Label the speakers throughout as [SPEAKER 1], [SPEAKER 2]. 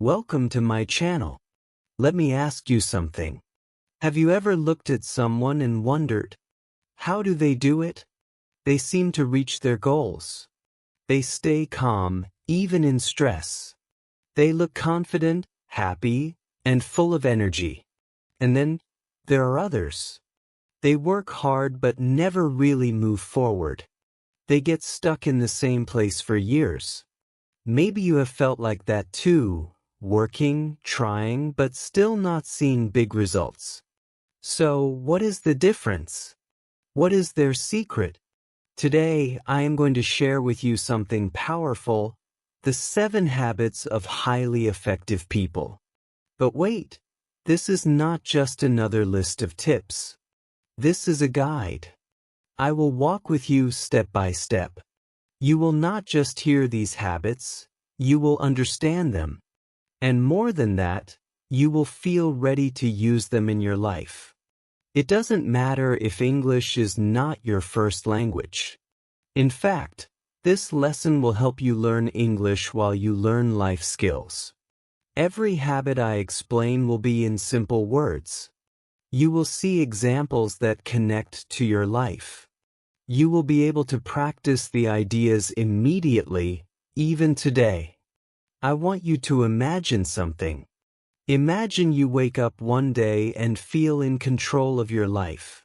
[SPEAKER 1] Welcome to my channel. Let me ask you something. Have you ever looked at someone and wondered, how do they do it? They seem to reach their goals. They stay calm, even in stress. They look confident, happy, and full of energy. And then, there are others. They work hard but never really move forward. They get stuck in the same place for years. Maybe you have felt like that too, working, trying, but still not seeing big results. So, what is the difference? What is their secret? Today, I am going to share with you something powerful, the 7 habits of highly effective people. But wait, this is not just another list of tips. This is a guide. I will walk with you step by step. You will not just hear these habits, you will understand them. And more than that, you will feel ready to use them in your life. It doesn't matter if English is not your first language. In fact, this lesson will help you learn English while you learn life skills. Every habit I explain will be in simple words. You will see examples that connect to your life. You will be able to practice the ideas immediately, even today. I want you to imagine something. Imagine you wake up one day and feel in control of your life.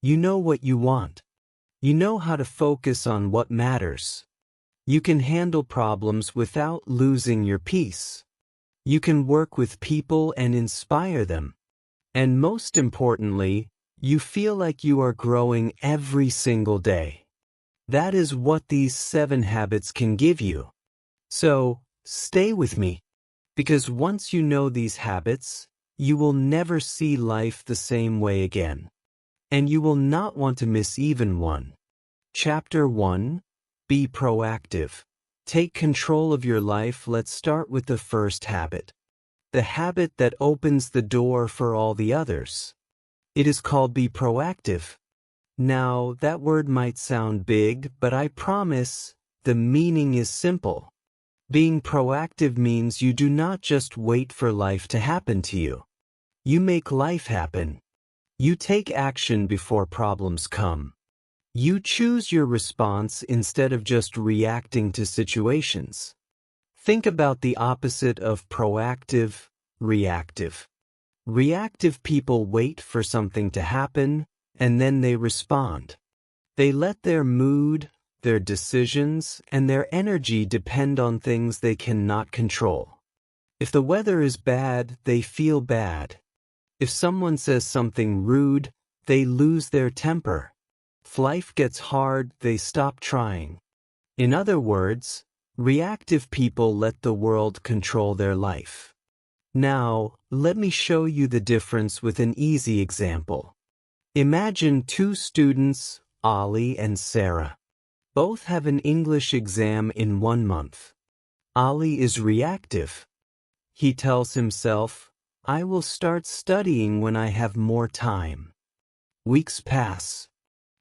[SPEAKER 1] You know what you want. You know how to focus on what matters. You can handle problems without losing your peace. You can work with people and inspire them. And most importantly, you feel like you are growing every single day. That is what these 7 habits can give you. So, stay with me, because once you know these habits, you will never see life the same way again. And you will not want to miss even one. Chapter 1, Be proactive. Take control of your life. Let's start with the first habit. The habit that opens the door for all the others. It is called be proactive. Now, that word might sound big, but I promise the meaning is simple. Being proactive means you do not just wait for life to happen to you. You make life happen. You take action before problems come. You choose your response instead of just reacting to situations. Think about the opposite of proactive, reactive. Reactive people wait for something to happen, and then they respond. They let their mood, their decisions, and their energy depend on things they cannot control. If the weather is bad, they feel bad. If someone says something rude, they lose their temper. If life gets hard, they stop trying. In other words, reactive people let the world control their life. Now, let me show you the difference with an easy example. Imagine 2 students, Ali and Sarah. Both have an English exam in 1 month. Ali is reactive. He tells himself, I will start studying when I have more time. Weeks pass.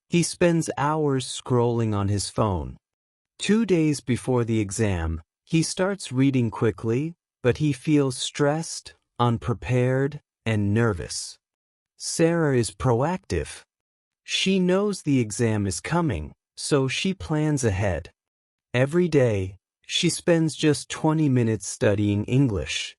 [SPEAKER 1] He spends hours scrolling on his phone. 2 days before the exam, he starts reading quickly, but he feels stressed, unprepared, and nervous. Sarah is proactive. She knows the exam is coming, so she plans ahead. Every day, she spends just 20 minutes studying English.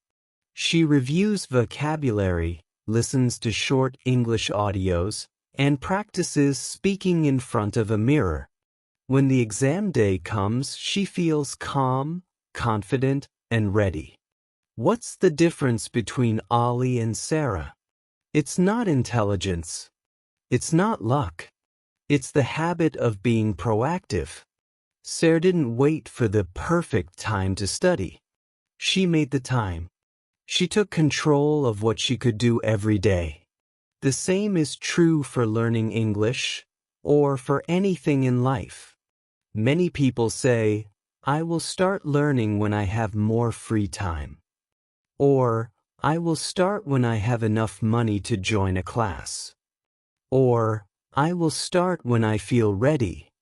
[SPEAKER 1] She reviews vocabulary, listens to short English audios, and practices speaking in front of a mirror. When the exam day comes, she feels calm, confident, and ready. What's the difference between Ali and Sarah? It's not intelligence. It's not luck. It's the habit of being proactive. Sarah didn't wait for the perfect time to study. She made the time. She took control of what she could do every day. The same is true for learning English, or for anything in life. Many people say, I will start learning when I have more free time. Or, I will start when I have enough money to join a class. Or, I will start when I feel ready.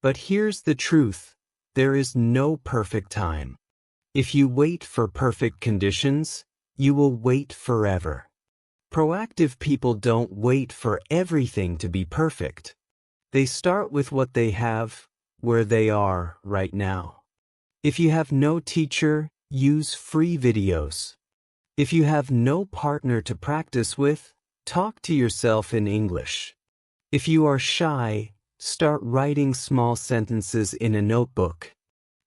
[SPEAKER 1] But here's the truth, there is no perfect time. If you wait for perfect conditions, you will wait forever. Proactive people don't wait for everything to be perfect. They start with what they have, where they are right now. If you have no teacher, use free videos. If you have no partner to practice with, talk to yourself in English. If you are shy, start writing small sentences in a notebook.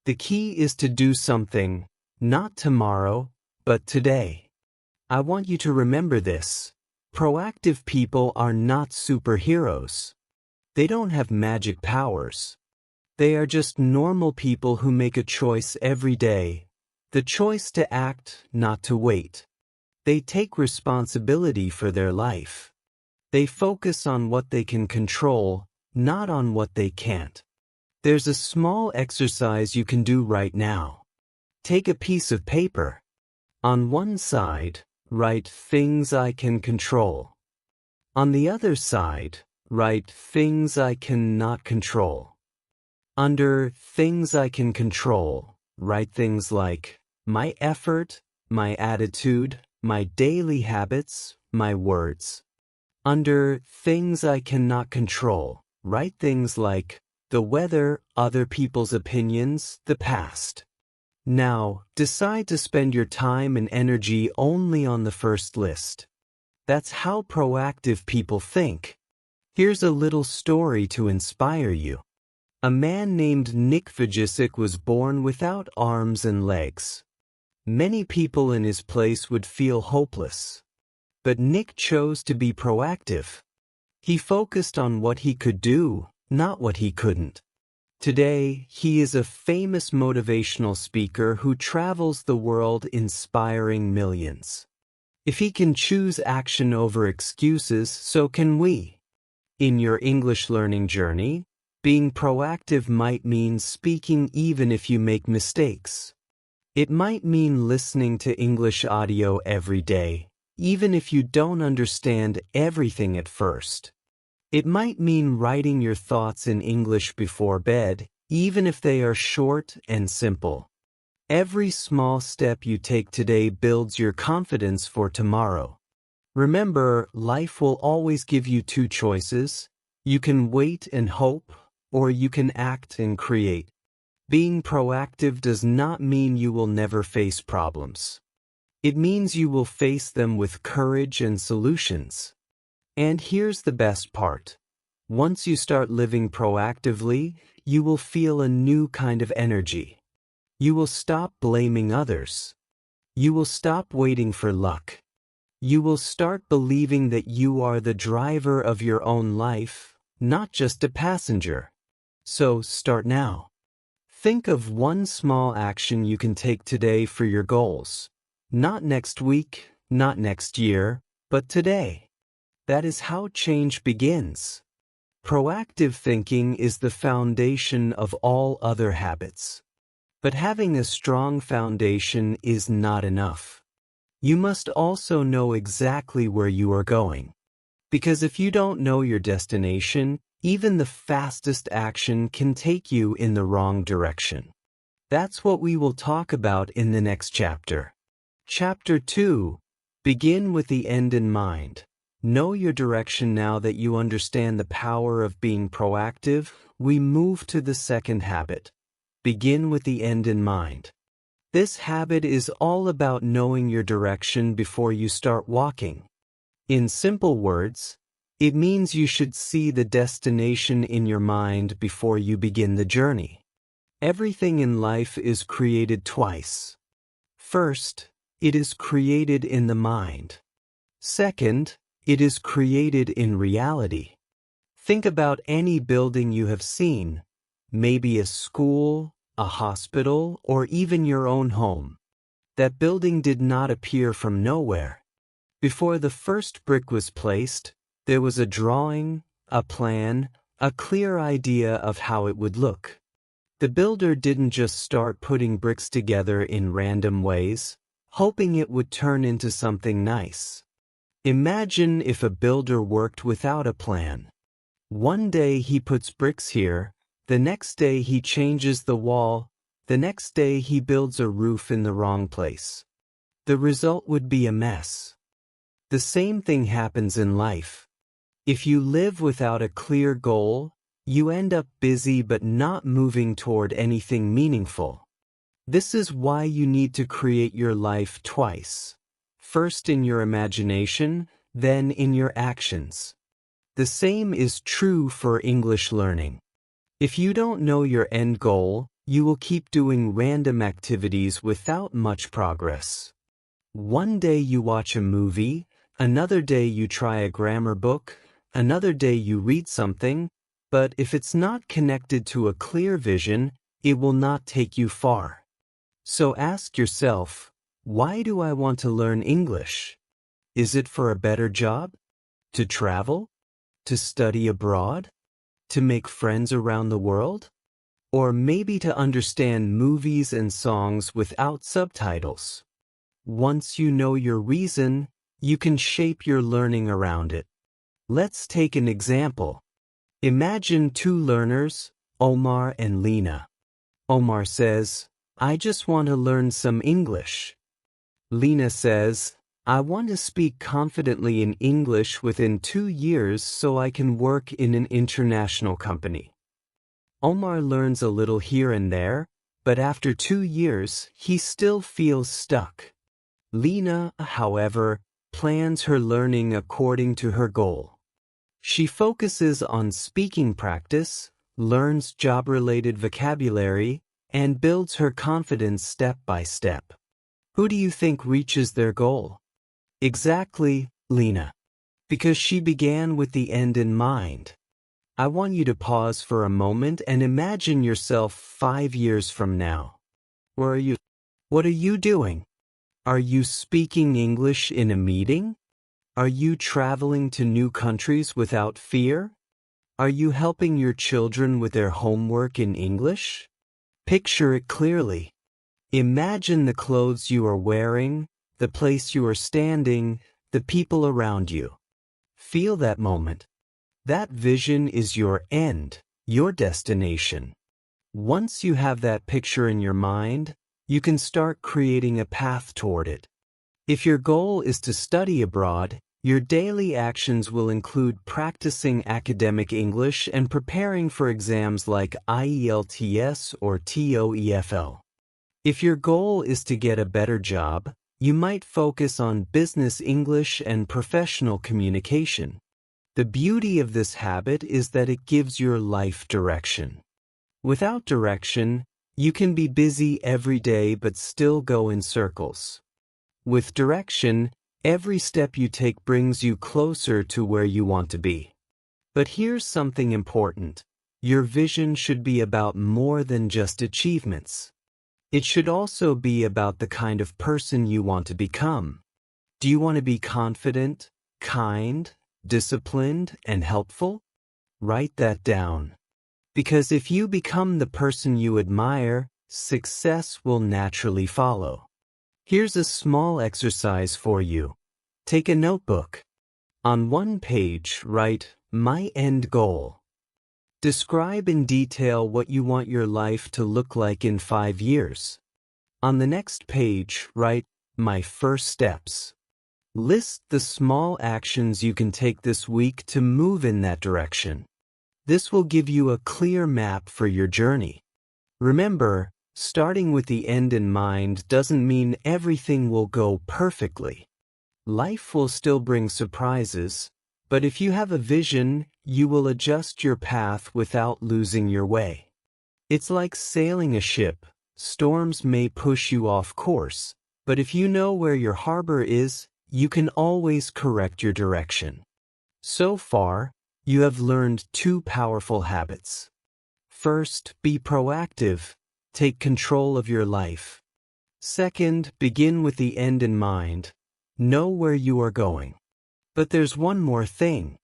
[SPEAKER 1] The key is to do something, not tomorrow, but today. I want you to remember this. Proactive people are not superheroes. They don't have magic powers. They are just normal people who make a choice every day. The choice to act, not to wait. They take responsibility for their life. They focus on what they can control, not on what they can't. There's a small exercise you can do right now. Take a piece of paper. On one side, write things I can control. On the other side, write things I cannot control. Under things I can control, write things like my effort, my attitude, my daily habits, my words. Under things I cannot control, write things like the weather, other people's opinions, the past. Now, decide to spend your time and energy only on the first list. That's how proactive people think. Here's a little story to inspire you. A man named Nick Vujicic was born without arms and legs. Many people in his place would feel hopeless. But Nick chose to be proactive. He focused on what he could do, not what he couldn't. Today, he is a famous motivational speaker who travels the world inspiring millions. If he can choose action over excuses, so can we. In your English learning journey, being proactive might mean speaking even if you make mistakes. It might mean listening to English audio every day, even if you don't understand everything at first. It might mean writing your thoughts in English before bed, even if they are short and simple. Every small step you take today builds your confidence for tomorrow. Remember, life will always give you two choices. You can wait and hope, or you can act and create. Being proactive does not mean you will never face problems. It means you will face them with courage and solutions. And here's the best part. Once you start living proactively, you will feel a new kind of energy. You will stop blaming others. You will stop waiting for luck. You will start believing that you are the driver of your own life, not just a passenger. So start now. Think of one small action you can take today for your goals. Not next week, not next year, but today. That is how change begins. Proactive thinking is the foundation of all other habits. But having a strong foundation is not enough. You must also know exactly where you are going. Because if you don't know your destination, even the fastest action can take you in the wrong direction. That's what we will talk about in the next chapter. Chapter 2. Begin with the end in mind. Know your direction. Now that you understand the power of being proactive, we move to the second habit. Begin with the end in mind. This habit is all about knowing your direction before you start walking. In simple words, it means you should see the destination in your mind before you begin the journey. Everything in life is created twice. First, it is created in the mind. Second, it is created in reality. Think about any building you have seen, maybe a school, a hospital, or even your own home. That building did not appear from nowhere. Before the first brick was placed, there was a drawing, a plan, a clear idea of how it would look. The builder didn't just start putting bricks together in random ways, hoping it would turn into something nice. Imagine if a builder worked without a plan. One day he puts bricks here, the next day he changes the wall, The next day he builds a roof in the wrong place. The result would be a mess. The same thing happens in life. If you live without a clear goal, you end up busy but not moving toward anything meaningful. This is why you need to create your life twice. First in your imagination, then in your actions. The same is true for English learning. If you don't know your end goal, you will keep doing random activities without much progress. One day you watch a movie, another day you try a grammar book, another day you read something, but if it's not connected to a clear vision, it will not take you far. So ask yourself, why do I want to learn English? Is it for a better job? To travel? To study abroad? To make friends around the world? Or maybe to understand movies and songs without subtitles? Once you know your reason, you can shape your learning around it. Let's take an example. Imagine two learners, Omar and Lena. Omar says, I just want to learn some English. Lena says, I want to speak confidently in English within 2 years so I can work in an international company. Omar learns a little here and there, but after 2 years, he still feels stuck. Lena, however, plans her learning according to her goal. She focuses on speaking practice, learns job-related vocabulary, and builds her confidence step by step. Who do you think reaches their goal? Exactly, Lena. Because she began with the end in mind. I want you to pause for a moment and imagine yourself 5 years from now. Where are you? What are you doing? Are you speaking English in a meeting? Are you traveling to new countries without fear? Are you helping your children with their homework in English? Picture it clearly. Imagine the clothes you are wearing, the place you are standing, the people around you. Feel that moment. That vision is your end, your destination. Once you have that picture in your mind, you can start creating a path toward it. If your goal is to study abroad, your daily actions will include practicing academic English and preparing for exams like IELTS or TOEFL. If your goal is to get a better job, you might focus on business English and professional communication. The beauty of this habit is that it gives your life direction. Without direction, you can be busy every day but still go in circles. With direction, every step you take brings you closer to where you want to be. But here's something important. Your vision should be about more than just achievements. It should also be about the kind of person you want to become. Do you want to be confident, kind, disciplined, and helpful? Write that down. Because if you become the person you admire, success will naturally follow. Here's a small exercise for you. Take a notebook. On one page, write, My end goal. Describe in detail what you want your life to look like in 5 years. On the next page, write, My first steps. List the small actions you can take this week to move in that direction. This will give you a clear map for your journey. Remember, starting with the end in mind doesn't mean everything will go perfectly. Life will still bring surprises, but if you have a vision, you will adjust your path without losing your way. It's like sailing a ship. Storms may push you off course, but if you know where your harbor is, you can always correct your direction. So far, you have learned 2 powerful habits. First, be proactive. Take control of your life. Second, begin with the end in mind. Know where you are going. But there's one more thing.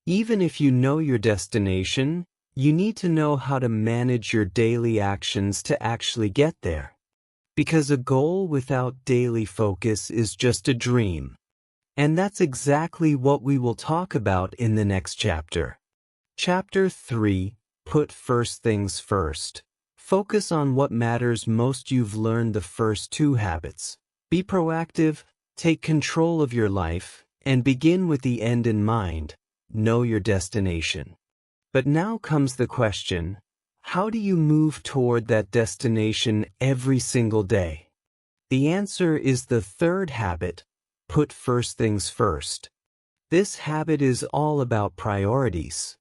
[SPEAKER 1] Even if you know your destination, you need to know how to manage your daily actions to actually get there. Because a goal without daily focus is just a dream. And that's exactly what we will talk about in the next chapter. Chapter 3, Put First Things First. Focus on what matters most. You've learned the first two habits. Be proactive, take control of your life, and begin with the end in mind. Know your destination. But now comes the question, how do you move toward that destination every single day? The answer is the third habit, put first things first. This habit is all about priorities.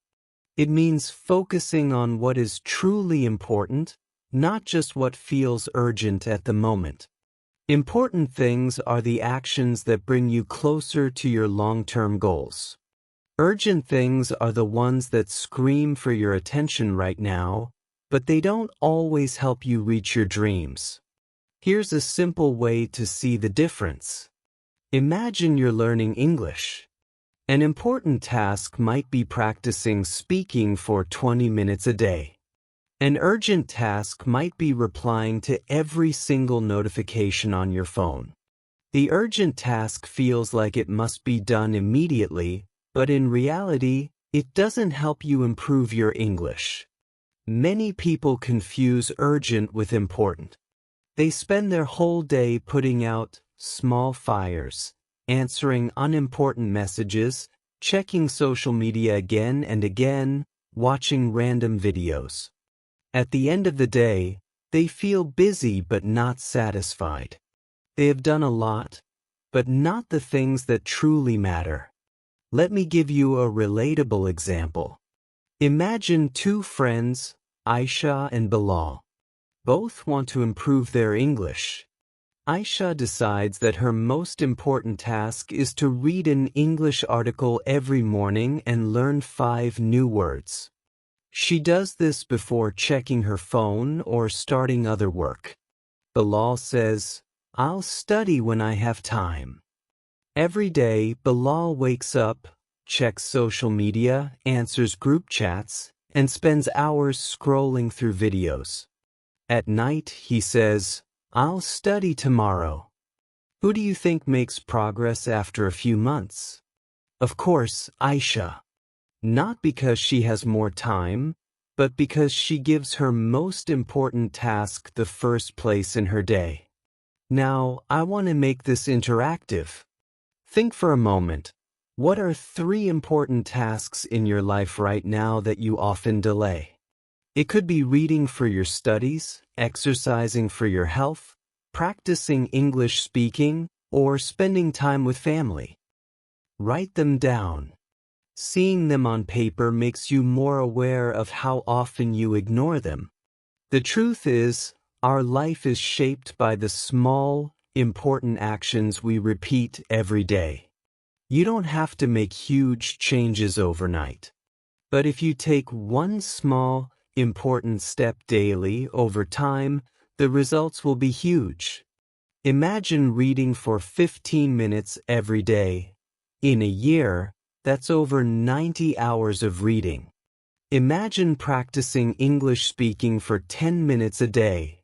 [SPEAKER 1] It means focusing on what is truly important, not just what feels urgent at the moment. Important things are the actions that bring you closer to your long-term goals. Urgent things are the ones that scream for your attention right now, but they don't always help you reach your dreams. Here's a simple way to see the difference. Imagine you're learning English. An important task might be practicing speaking for 20 minutes a day. An urgent task might be replying to every single notification on your phone. The urgent task feels like it must be done immediately, but in reality, it doesn't help you improve your English. Many people confuse urgent with important. They spend their whole day putting out small fires, answering unimportant messages, checking social media again and again, watching random videos. At the end of the day, they feel busy but not satisfied. They have done a lot, but not the things that truly matter. Let me give you a relatable example. Imagine two friends, Aisha and Bilal. Both want to improve their English. Aisha decides that her most important task is to read an English article every morning and learn 5 new words. She does this before checking her phone or starting other work. Bilal says, "I'll study when I have time." Every day, Bilal wakes up, checks social media, answers group chats, and spends hours scrolling through videos. At night, he says, "I'll study tomorrow." Who do you think makes progress after a few months? Of course, Aisha. Not because she has more time, but because she gives her most important task the first place in her day. Now, I want to make this interactive. Think for a moment. What are 3 important tasks in your life right now that you often delay? It could be reading for your studies, exercising for your health, practicing English speaking, or spending time with family. Write them down. Seeing them on paper makes you more aware of how often you ignore them. The truth is, our life is shaped by the small, important actions we repeat every day. You don't have to make huge changes overnight. But if you take one small, important step daily over time, the results will be huge. Imagine reading for 15 minutes every day. In a year, that's over 90 hours of reading. Imagine practicing English speaking for 10 minutes a day.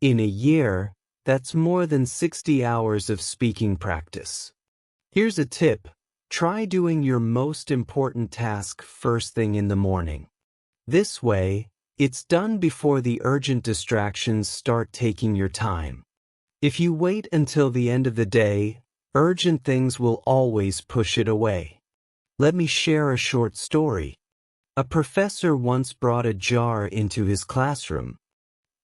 [SPEAKER 1] In a year, that's more than 60 hours of speaking practice. Here's a tip. Try doing your most important task first thing in the morning. This way, it's done before the urgent distractions start taking your time. If you wait until the end of the day, urgent things will always push it away. Let me share a short story. A professor once brought a jar into his classroom.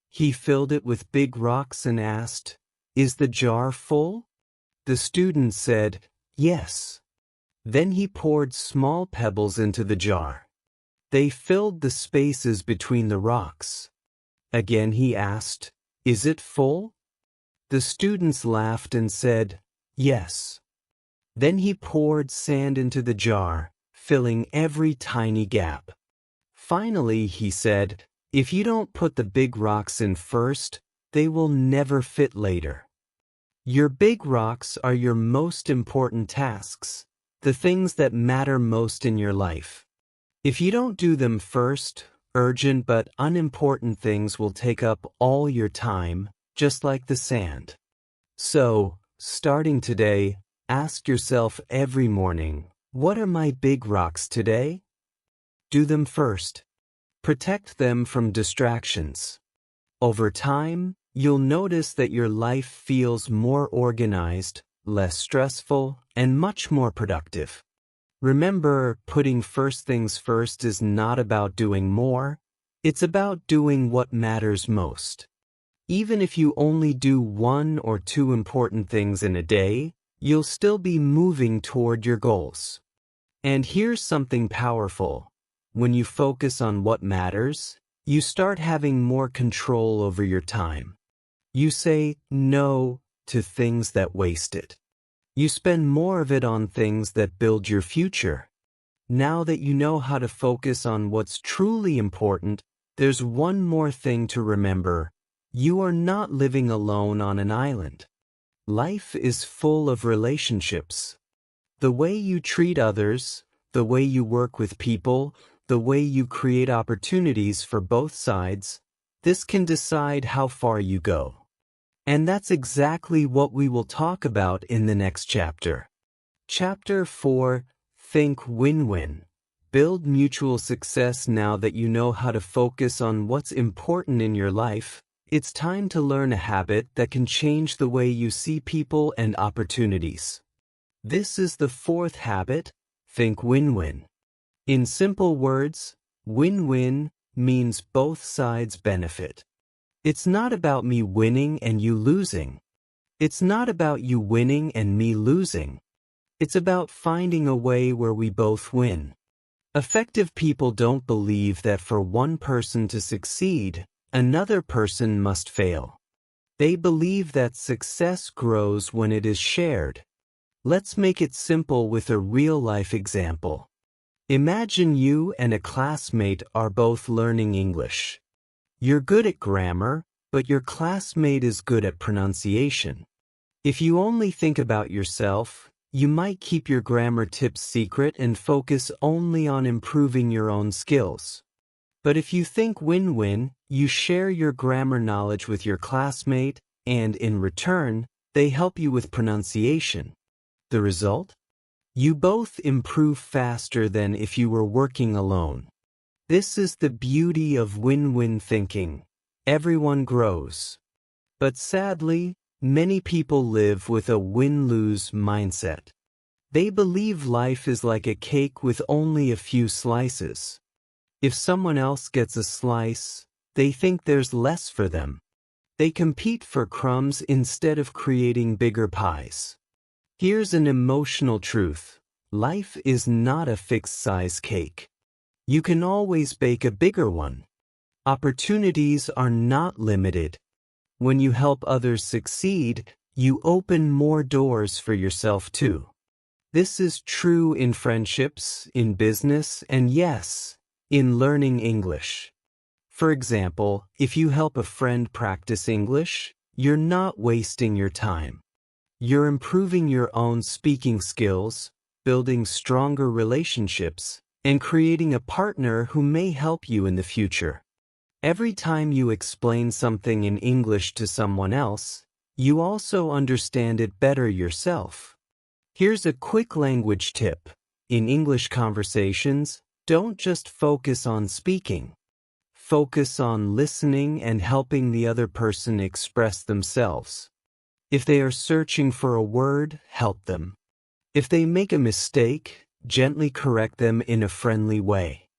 [SPEAKER 1] He filled it with big rocks and asked, "Is the jar full?" The student said, "Yes." Then he poured small pebbles into the jar. They filled the spaces between the rocks. Again he asked, "Is it full?" The students laughed and said, "Yes." Then he poured sand into the jar, filling every tiny gap. Finally, he said, "If you don't put the big rocks in first, they will never fit later." Your big rocks are your most important tasks, the things that matter most in your life. If you don't do them first, urgent but unimportant things will take up all your time, just like the sand. So, starting today, ask yourself every morning, what are my big rocks today? Do them first. Protect them from distractions. Over time, you'll notice that your life feels more organized, less stressful, and much more productive. Remember, putting first things first is not about doing more, it's about doing what matters most. Even if you only do 1 or 2 important things in a day, you'll still be moving toward your goals. And here's something powerful. When you focus on what matters, you start having more control over your time. You say no to things that waste it. You spend more of it on things that build your future. Now that you know how to focus on what's truly important, there's one more thing to remember. You are not living alone on an island. Life is full of relationships. The way you treat others, the way you work with people, the way you create opportunities for both sides, this can decide how far you go. And that's exactly what we will talk about in the next chapter. Chapter 4, Think Win-Win. Build mutual success. Now that you know how to focus on what's important in your life, it's time to learn a habit that can change the way you see people and opportunities. This is the 4th habit, Think Win-Win. In simple words, win-win means both sides benefit. It's not about me winning and you losing. It's not about you winning and me losing. It's about finding a way where we both win. Effective people don't believe that for one person to succeed, another person must fail. They believe that success grows when it is shared. Let's make it simple with a real-life example. Imagine you and a classmate are both learning English. You're good at grammar, but your classmate is good at pronunciation. If you only think about yourself, you might keep your grammar tips secret and focus only on improving your own skills. But if you think win-win, you share your grammar knowledge with your classmate, and in return, they help you with pronunciation. The result? You both improve faster than if you were working alone. This is the beauty of win-win thinking. Everyone grows. But sadly, many people live with a win-lose mindset. They believe life is like a cake with only a few slices. If someone else gets a slice, they think there's less for them. They compete for crumbs instead of creating bigger pies. Here's an emotional truth. Life is not a fixed-size cake. You can always bake a bigger one. Opportunities are not limited. When you help others succeed, you open more doors for yourself too. This is true in friendships, in business, and yes, in learning English. For example, if you help a friend practice English, you're not wasting your time. You're improving your own speaking skills, building stronger relationships, and creating a partner who may help you in the future. Every time you explain something in English to someone else, you also understand it better yourself. Here's a quick language tip. In English conversations, don't just focus on speaking. Focus on listening and helping the other person express themselves. If they are searching for a word, help them. If they make a mistake, gently correct them in a friendly way.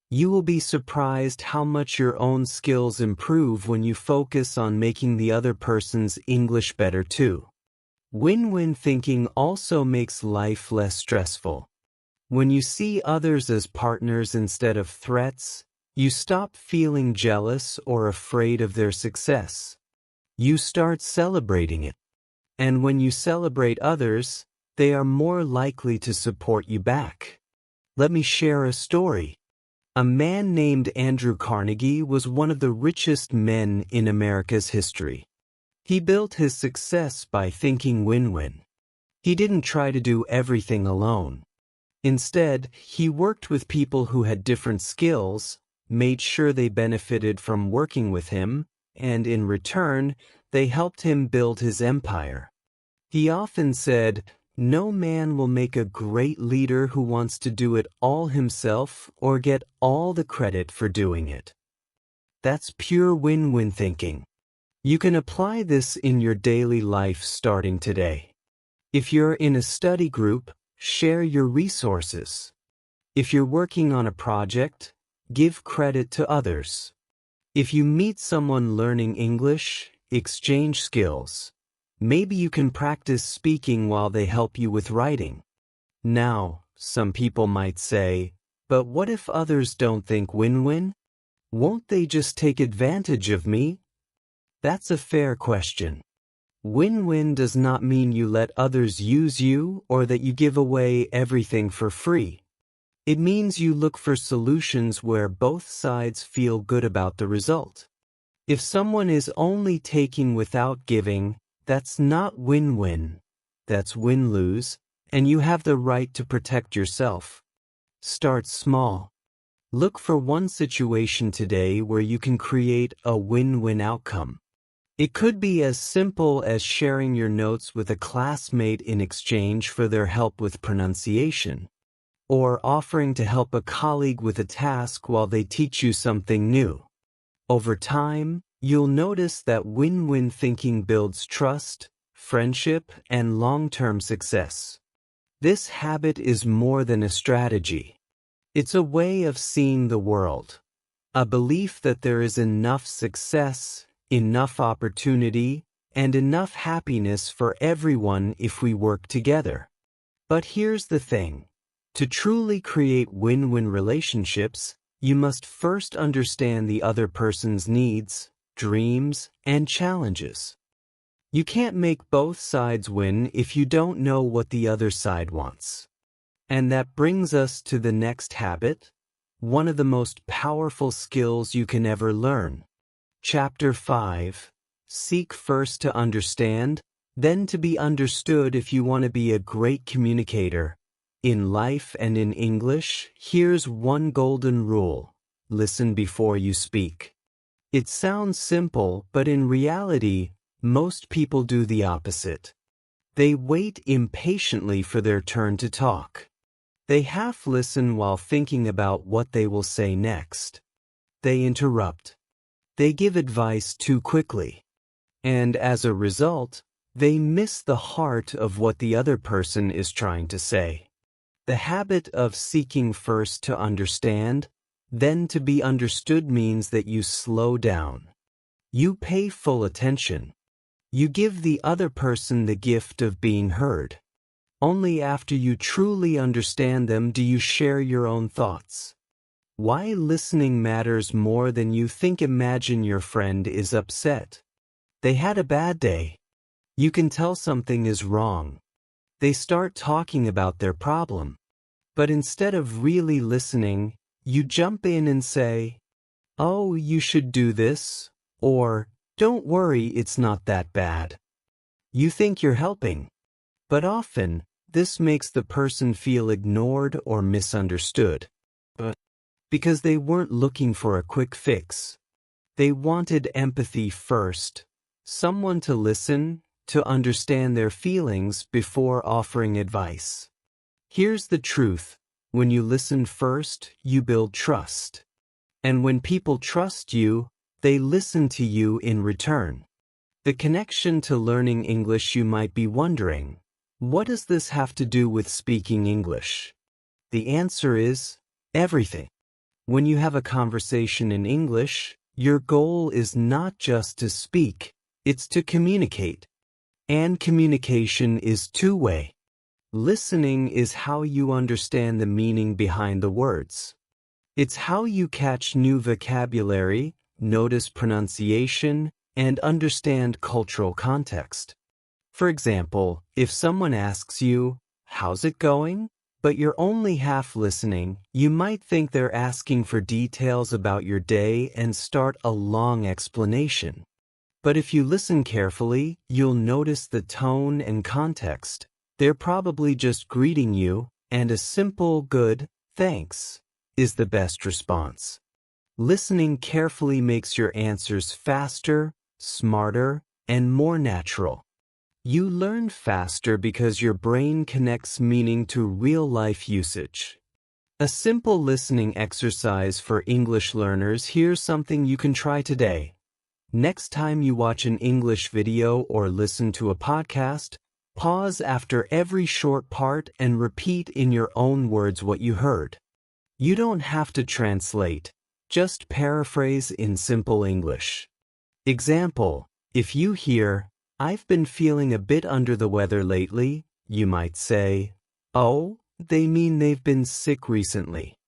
[SPEAKER 1] You will be surprised how much your own skills improve when you focus on making the other person's English better too. Win-win thinking also makes life less stressful. When you see others as partners instead of threats, you stop feeling jealous or afraid of their success. You start celebrating it. And when you celebrate others, they are more likely to support you back. Let me share a story. A man named Andrew Carnegie was one of the richest men in America's history. He built his success by thinking win-win. He didn't try to do everything alone. Instead, he worked with people who had different skills, made sure they benefited from working with him, and in return, they helped him build his empire. He often said, "No man will make a great leader who wants to do it all himself or get all the credit for doing it." That's pure win-win thinking. You can apply this in your daily life starting today. If you're in a study group, share your resources. If you're working on a project, give credit to others. If you meet someone learning English, exchange skills. Maybe you can practice speaking while they help you with writing. Now, some people might say, but what if others don't think win-win? Won't they just take advantage of me? That's a fair question. Win-win does not mean you let others use you or that you give away everything for free. It means you look for solutions where both sides feel good about the result. If someone is only taking without giving, that's not win-win. That's win-lose, and you have the right to protect yourself. Start small. Look for one situation today where you can create a win-win outcome. It could be as simple as sharing your notes with a classmate in exchange for their help with pronunciation, or offering to help a colleague with a task while they teach you something new. Over time, you'll notice that win-win thinking builds trust, friendship, and long-term success. This habit is more than a strategy. It's a way of seeing the world, a belief that there is enough success, enough opportunity, and enough happiness for everyone if we work together. But here's the thing. To truly create win-win relationships, you must first understand the other person's needs, dreams, and challenges. You can't make both sides win if you don't know what the other side wants. And that brings us to the next habit, one of the most powerful skills you can ever learn. Chapter 5. Seek first to understand, then to be understood if you want to be a great communicator. In life and in English, here's one golden rule. Listen before you speak. It sounds simple, but in reality, most people do the opposite. They wait impatiently for their turn to talk. They half listen while thinking about what they will say next. They interrupt. They give advice too quickly. And as a result, they miss the heart of what the other person is trying to say. The habit of seeking first to understand, then to be understood means that you slow down. You pay full attention. You give the other person the gift of being heard. Only after you truly understand them do you share your own thoughts. Why listening matters more than you think. Imagine your friend is upset. They had a bad day. You can tell something is wrong. They start talking about their problem. But instead of really listening, you jump in and say, "Oh, you should do this," or "Don't worry, it's not that bad." You think you're helping. But often, this makes the person feel ignored or misunderstood. Because they weren't looking for a quick fix. They wanted empathy first, someone to listen, to understand their feelings before offering advice. Here's the truth. When you listen first, you build trust. And when people trust you, they listen to you in return. The connection to learning English. You might be wondering, what does this have to do with speaking English? The answer is everything. When you have a conversation in English, your goal is not just to speak, it's to communicate. And communication is two-way. Listening is how you understand the meaning behind the words. It's how you catch new vocabulary, notice pronunciation, and understand cultural context. For example, if someone asks you, "How's it going?" but you're only half listening, you might think they're asking for details about your day and start a long explanation. But if you listen carefully, you'll notice the tone and context. They're probably just greeting you, and a simple "good, thanks" is the best response. Listening carefully makes your answers faster, smarter, and more natural. You learn faster because your brain connects meaning to real-life usage. A simple listening exercise for English learners. Here's something you can try today. Next time you watch an English video or listen to a podcast, pause after every short part and repeat in your own words what you heard. You don't have to translate, just paraphrase in simple English. Example, if you hear, "I've been feeling a bit under the weather lately," you might say, "Oh, they mean they've been sick recently."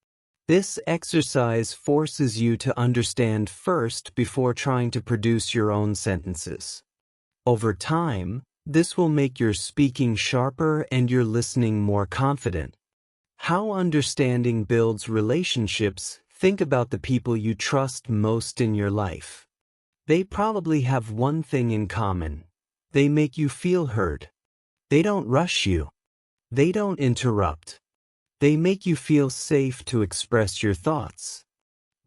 [SPEAKER 1] This exercise forces you to understand first before trying to produce your own sentences. Over time, this will make your speaking sharper and your listening more confident. How understanding builds relationships. Think about the people you trust most in your life. They probably have one thing in common. They make you feel heard. They don't rush you. They don't interrupt. They make you feel safe to express your thoughts.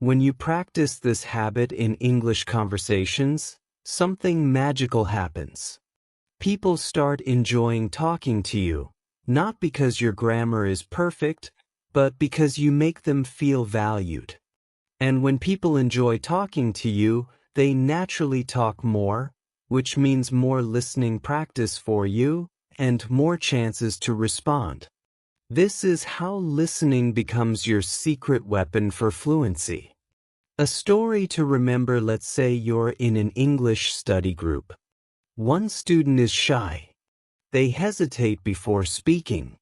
[SPEAKER 1] When you practice this habit in English conversations, something magical happens. People start enjoying talking to you, not because your grammar is perfect, but because you make them feel valued. And when people enjoy talking to you, they naturally talk more, which means more listening practice for you and more chances to respond. This is how listening becomes your secret weapon for fluency. A story to remember. Let's say you're in an English study group. One student is shy. They hesitate before speaking.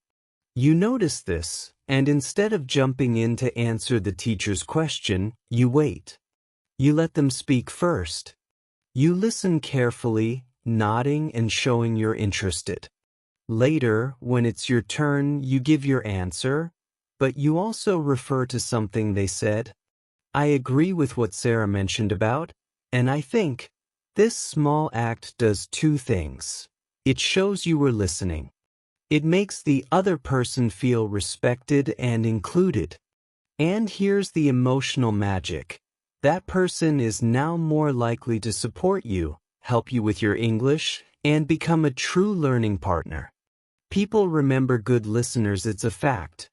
[SPEAKER 1] You notice this, and instead of jumping in to answer the teacher's question, you wait. You let them speak first. You listen carefully, nodding and showing you're interested. Later, when it's your turn, you give your answer, but you also refer to something they said. "I agree with what Sarah mentioned about, and I think." This small act does two things. It shows you were listening. It makes the other person feel respected and included. And here's the emotional magic. That person is now more likely to support you, help you with your English, and become a true learning partner. People remember good listeners. It's a fact.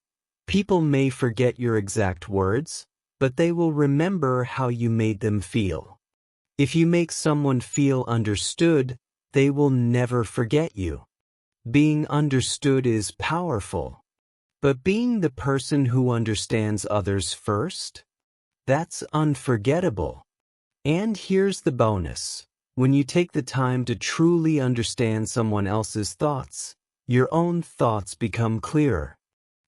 [SPEAKER 1] People may forget your exact words, but they will remember how you made them feel. If you make someone feel understood, they will never forget you. Being understood is powerful. But being the person who understands others first? That's unforgettable. And here's the bonus. When you take the time to truly understand someone else's thoughts, your own thoughts become clearer.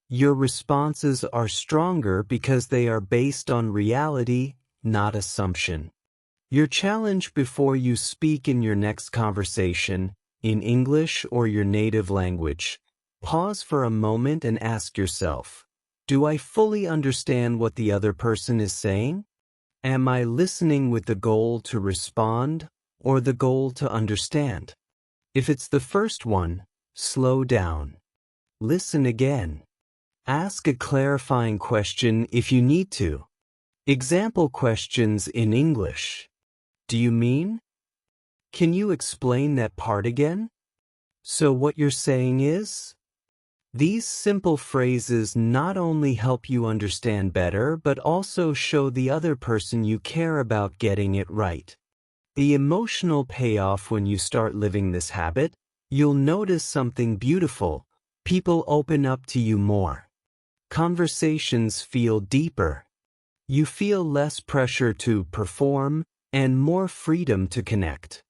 [SPEAKER 1] Your responses are stronger because they are based on reality, not assumption. Your challenge before you speak in your next conversation, in English or your native language, pause for a moment and ask yourself, do I fully understand what the other person is saying? Am I listening with the goal to respond or the goal to understand? If it's the first one, slow down. Listen again. Ask a clarifying question if you need to. Example questions in English. Do you mean? Can you explain that part again? So what you're saying is? These simple phrases not only help you understand better, but also show the other person you care about getting it right. The emotional payoff when you start living this habit, you'll notice something beautiful. People open up to you more. Conversations feel deeper. You feel less pressure to perform and more freedom to connect.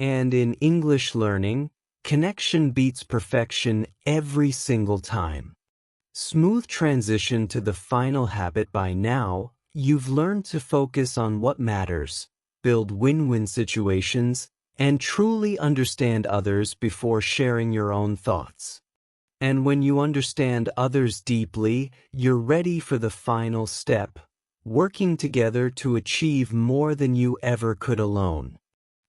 [SPEAKER 1] And in English learning, connection beats perfection every single time. Smooth transition to the final habit. By now, you've learned to focus on what matters, build win-win situations, and truly understand others before sharing your own thoughts. And when you understand others deeply, you're ready for the final step, working together to achieve more than you ever could alone.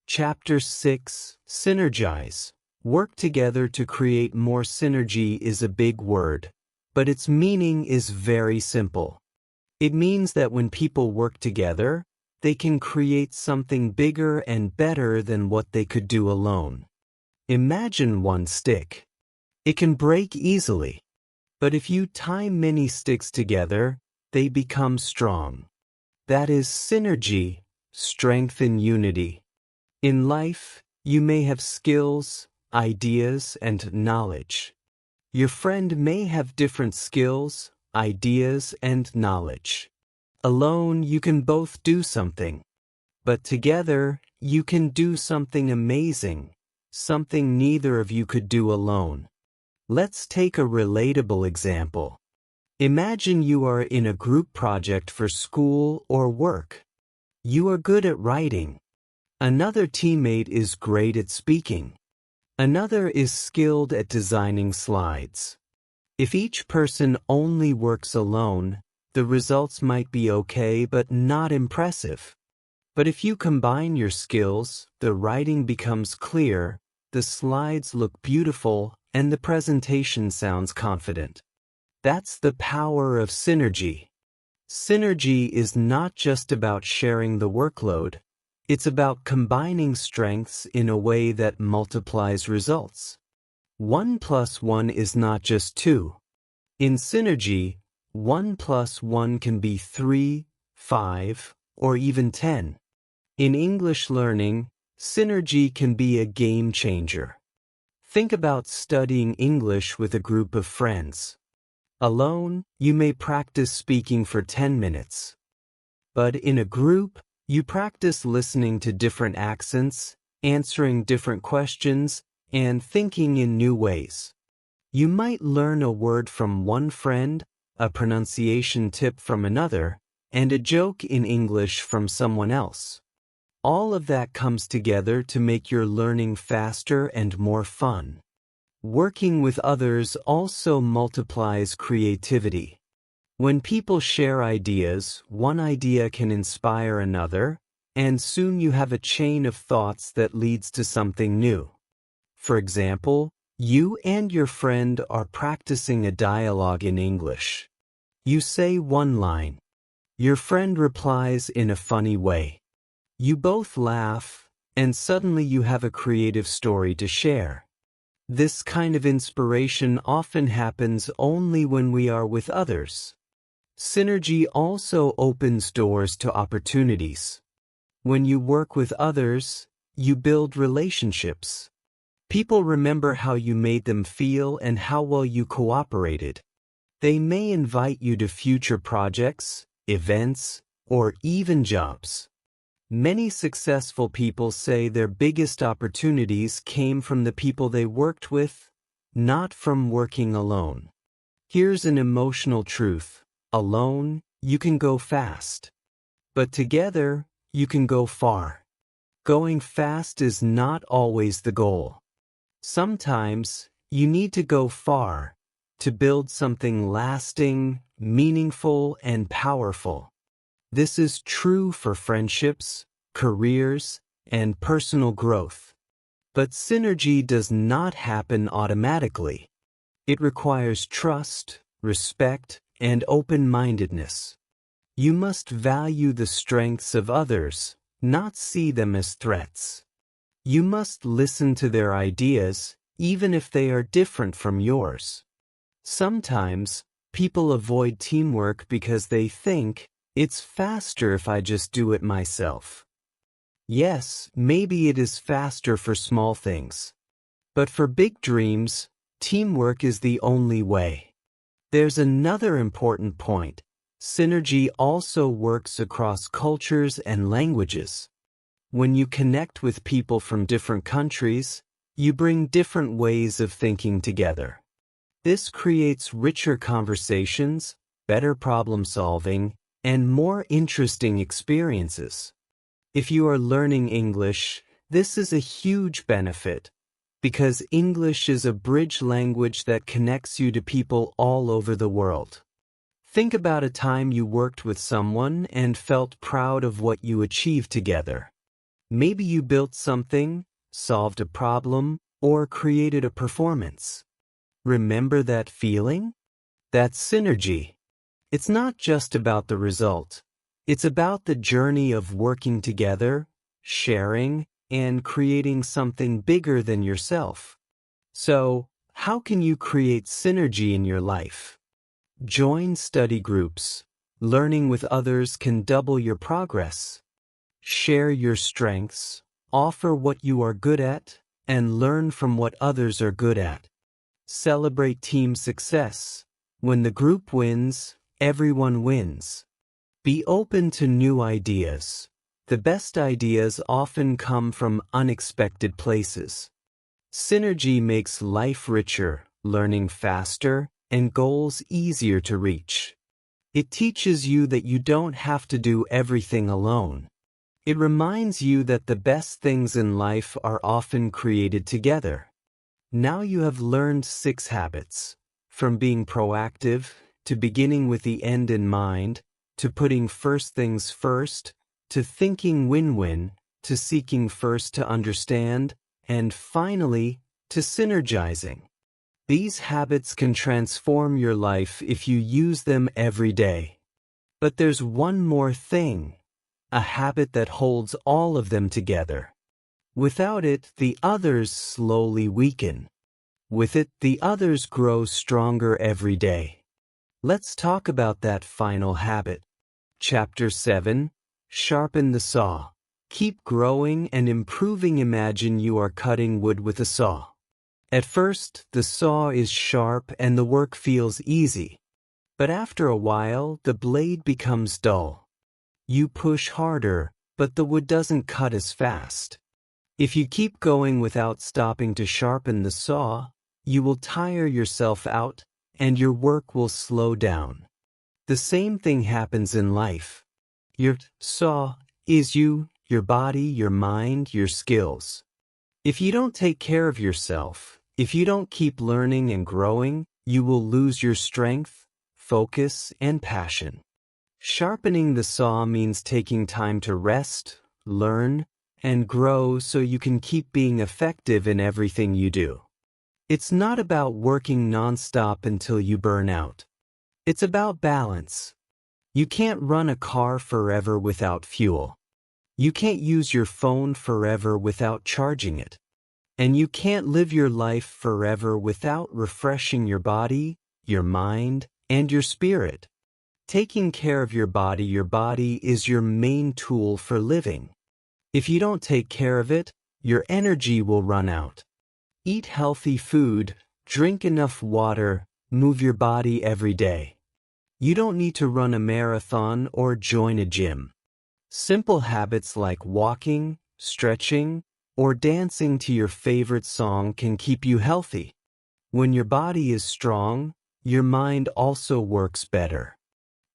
[SPEAKER 1] Chapter 6, Synergize. Work together to create more. Synergy is a big word, but its meaning is very simple. It means that when people work together, they can create something bigger and better than what they could do alone. Imagine one stick. It can break easily. But if you tie many sticks together, they become strong. That is synergy, strength in unity. In life, you may have skills, ideas, and knowledge. Your friend may have different skills, ideas, and knowledge. Alone, you can both do something. But together, you can do something amazing, something neither of you could do alone. Let's take a relatable example. Imagine you are in a group project for school or work. You are good at writing. Another teammate is great at speaking. Another is skilled at designing slides. If each person only works alone, the results might be okay but not impressive. But if you combine your skills, the writing becomes clear, the slides look beautiful, and the presentation sounds confident. That's the power of synergy. Synergy is not just about sharing the workload. It's about combining strengths in a way that multiplies results. 1 plus 1 is not just 2. In synergy, 1 plus 1 can be 3, 5, or even 10. In English learning, synergy can be a game changer. Think about studying English with a group of friends. Alone, you may practice speaking for 10 minutes. But in a group, you practice listening to different accents, answering different questions, and thinking in new ways. You might learn a word from one friend, a pronunciation tip from another, and a joke in English from someone else. All of that comes together to make your learning faster and more fun. Working with others also multiplies creativity. When people share ideas, one idea can inspire another, and soon you have a chain of thoughts that leads to something new. For example, you and your friend are practicing a dialogue in English. You say one line. Your friend replies in a funny way. You both laugh, and suddenly you have a creative story to share. This kind of inspiration often happens only when we are with others. Synergy also opens doors to opportunities. When you work with others, you build relationships. People remember how you made them feel and how well you cooperated. They may invite you to future projects, events, or even jobs. Many successful people say their biggest opportunities came from the people they worked with, not from working alone. Here's an emotional truth. Alone, you can go fast. But together, you can go far. Going fast is not always the goal. Sometimes, you need to go far to build something lasting, meaningful, and powerful. This is true for friendships, careers, and personal growth. But synergy does not happen automatically. It requires trust, respect, and open-mindedness. You must value the strengths of others, not see them as threats. You must listen to their ideas, even if they are different from yours. Sometimes, people avoid teamwork because they think, it's faster if I just do it myself. Yes, maybe it is faster for small things. But for big dreams, teamwork is the only way. There's another important point. Synergy also works across cultures and languages. When you connect with people from different countries, you bring different ways of thinking together. This creates richer conversations, better problem solving, and more interesting experiences. If you are learning English, this is a huge benefit, because English is a bridge language that connects you to people all over the world. Think about a time you worked with someone and felt proud of what you achieved together. Maybe you built something, solved a problem, or created a performance. Remember that feeling? That's synergy. It's not just about the result. It's about the journey of working together, sharing, and creating something bigger than yourself. So, How can you create synergy in your life? Join study groups. Learning with others can double your progress. Share your strengths, offer what you are good at, and learn from what others are good at. Celebrate team success. When the group wins, everyone wins. Be open to new ideas. The best ideas often come from unexpected places. Synergy makes life richer, learning faster, and goals easier to reach. It teaches you that you don't have to do everything alone. It reminds you that the best things in life are often created together. Now you have learned 6 habits, from being proactive, to beginning with the end in mind, to putting first things first, to thinking win-win, to seeking first to understand, and finally, to synergizing. These habits can transform your life if you use them every day. But there's one more thing, a habit that holds all of them together. Without it, the others slowly weaken. With it, the others grow stronger every day. Let's talk about that final habit. Chapter 7. Sharpen the saw. Keep growing and improving. Imagine you are cutting wood with a saw. At first, the saw is sharp and the work feels easy. But after a while, the blade becomes dull. You push harder, but the wood doesn't cut as fast. If you keep going without stopping to sharpen the saw, you will tire yourself out, and your work will slow down. The same thing happens in life. Your saw is you, your body, your mind, your skills. If you don't take care of yourself, if you don't keep learning and growing, you will lose your strength, focus, and passion. Sharpening the saw means taking time to rest, learn, and grow so you can keep being effective in everything you do. It's not about working nonstop until you burn out. It's about balance. You can't run a car forever without fuel. You can't use your phone forever without charging it. And you can't live your life forever without refreshing your body, your mind, and your spirit. Taking care of your body is your main tool for living. If you don't take care of it, your energy will run out. Eat healthy food, drink enough water, move your body every day. You don't need to run a marathon or join a gym. Simple habits like walking, stretching, or dancing to your favorite song can keep you healthy. When your body is strong, your mind also works better.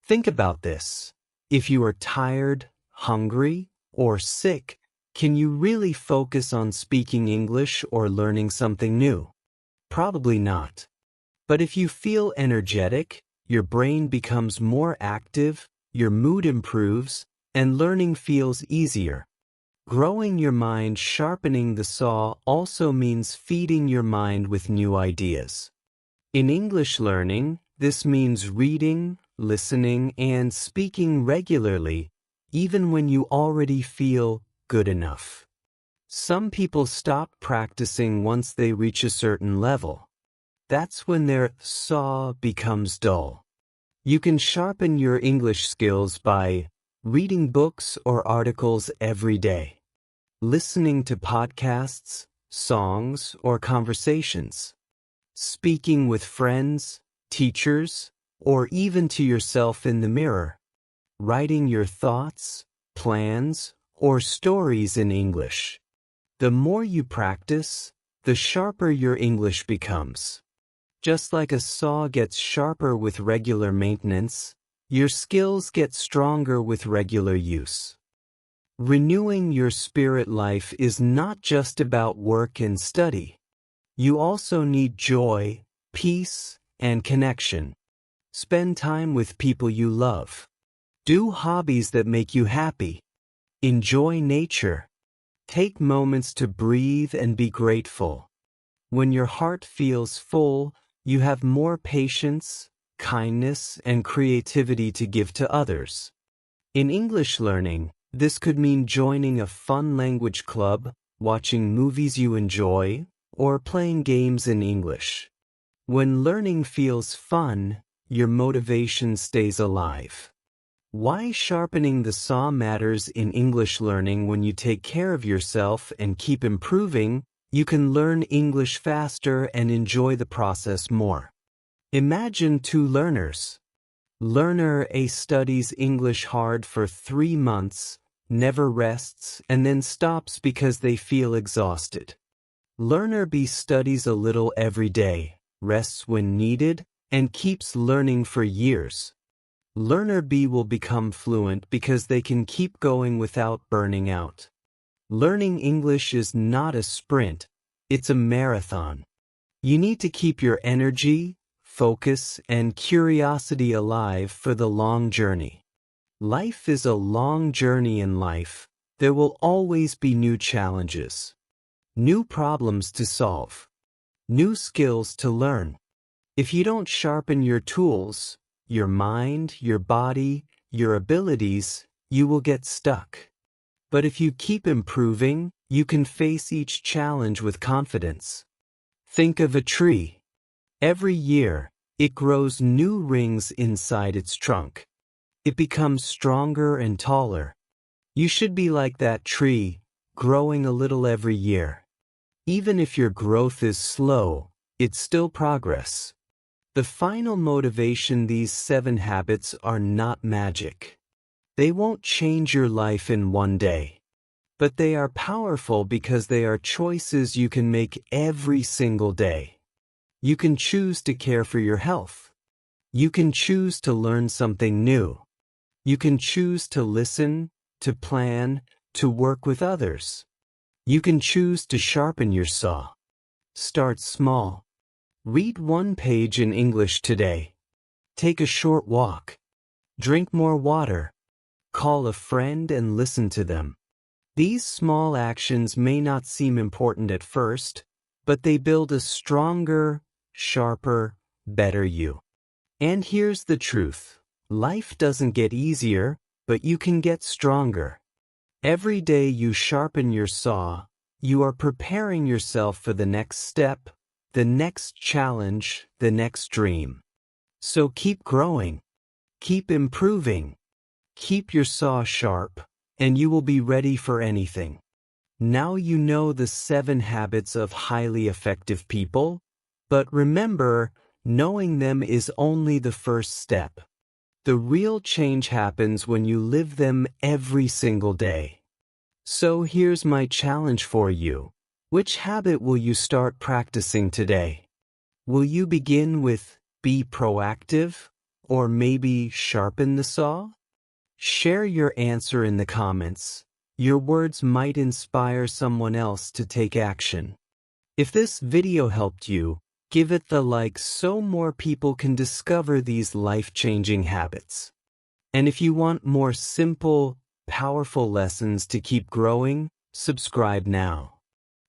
[SPEAKER 1] Think about this. If you are tired, hungry, or sick, can you really focus on speaking English or learning something new? Probably not. But if you feel energetic, your brain becomes more active, your mood improves, and learning feels easier. Growing your mind, sharpening the saw, also means feeding your mind with new ideas. In English learning, this means reading, listening, and speaking regularly, even when you already feel good enough. Some people stop practicing once they reach a certain level. That's when their saw becomes dull. You can sharpen your English skills by reading books or articles every day, listening to podcasts, songs, or conversations, speaking with friends, teachers, or even to yourself in the mirror, writing your thoughts, plans, or stories in English. The more you practice, the sharper your English becomes. Just like a saw gets sharper with regular maintenance, your skills get stronger with regular use. Renewing your spirit life is not just about work and study. You also need joy, peace, and connection. Spend time with people you love. Do hobbies that make you happy. Enjoy nature. Take moments to breathe and be grateful. When your heart feels full, you have more patience, kindness, and creativity to give to others. In English learning, this could mean joining a fun language club, watching movies you enjoy, or playing games in English. When learning feels fun, your motivation stays alive. Why sharpening the saw matters in English learning. When you take care of yourself and keep improving, you can learn English faster and enjoy the process more. Imagine two learners. Learner A studies English hard for 3 months, never rests, and then stops because they feel exhausted. Learner B studies a little every day, rests when needed, and keeps learning for years. Learner B will become fluent because they can keep going without burning out. Learning English is not a sprint, it's a marathon. You need to keep your energy, focus, and curiosity alive for the long journey. Life is a long journey in life. There will always be new challenges, new problems to solve, new skills to learn. If you don't sharpen your tools, your mind, your body, your abilities, you will get stuck. But if you keep improving, you can face each challenge with confidence. Think of a tree. Every year, it grows new rings inside its trunk. It becomes stronger and taller. You should be like that tree, growing a little every year. Even if your growth is slow, it's still progress. The final motivation: these 7 habits are not magic. They won't change your life in one day. But they are powerful because they are choices you can make every single day. You can choose to care for your health. You can choose to learn something new. You can choose to listen, to plan, to work with others. You can choose to sharpen your saw. Start small. Read 1 page in English today. Take a short walk. Drink more water. Call a friend and listen to them. These small actions may not seem important at first, but they build a stronger, sharper, better you. And here's the truth. Life doesn't get easier, but you can get stronger. Every day you sharpen your saw, you are preparing yourself for the next step, the next challenge, the next dream. So keep growing, keep improving, keep your saw sharp, and you will be ready for anything. Now you know the 7 habits of highly effective people, but remember, knowing them is only the first step. The real change happens when you live them every single day. So here's my challenge for you. Which habit will you start practicing today? Will you begin with be proactive, or maybe sharpen the saw? Share your answer in the comments. Your words might inspire someone else to take action. If this video helped you, give it the like so more people can discover these life-changing habits. And if you want more simple, powerful lessons to keep growing, subscribe now.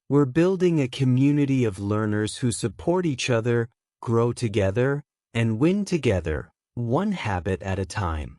[SPEAKER 1] We're building a community of learners who support each other, grow together, and win together, 1 habit at a time.